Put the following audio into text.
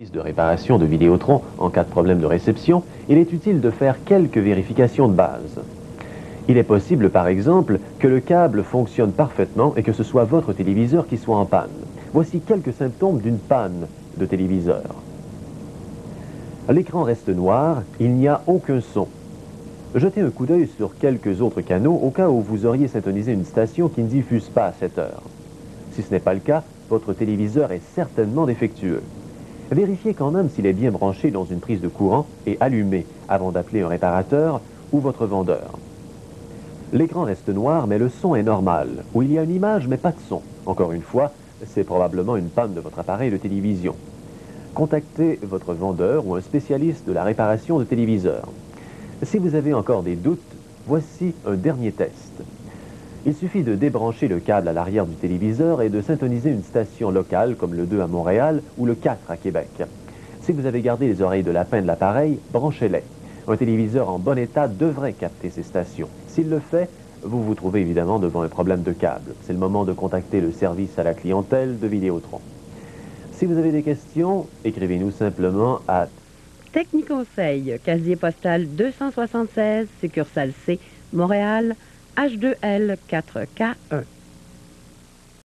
De réparation de Vidéotron en cas de problème de réception, il est utile de faire quelques vérifications de base. Il est possible, par exemple, que le câble fonctionne parfaitement et que ce soit votre téléviseur qui soit en panne. Voici quelques symptômes d'une panne de téléviseur. L'écran reste noir, il n'y a aucun son. Jetez un coup d'œil sur quelques autres canaux au cas où vous auriez syntonisé une station qui ne diffuse pas à cette heure. Si ce n'est pas le cas, votre téléviseur est certainement défectueux. Vérifiez quand même s'il est bien branché dans une prise de courant et allumé avant d'appeler un réparateur ou votre vendeur. L'écran reste noir, mais le son est normal, ou il y a une image mais pas de son. Encore une fois, c'est probablement une panne de votre appareil de télévision. Contactez votre vendeur ou un spécialiste de la réparation de téléviseurs. Si vous avez encore des doutes, voici un dernier test. Il suffit de débrancher le câble à l'arrière du téléviseur et de syntoniser une station locale comme le 2 à Montréal ou le 4 à Québec. Si vous avez gardé les oreilles de lapin de l'appareil, branchez-les. Un téléviseur en bon état devrait capter ces stations. S'il le fait, vous vous trouvez évidemment devant un problème de câble. C'est le moment de contacter le service à la clientèle de Vidéotron. Si vous avez des questions, écrivez-nous simplement à Techniconseil, casier postal 276, succursale C, Montréal, H2L 4K1.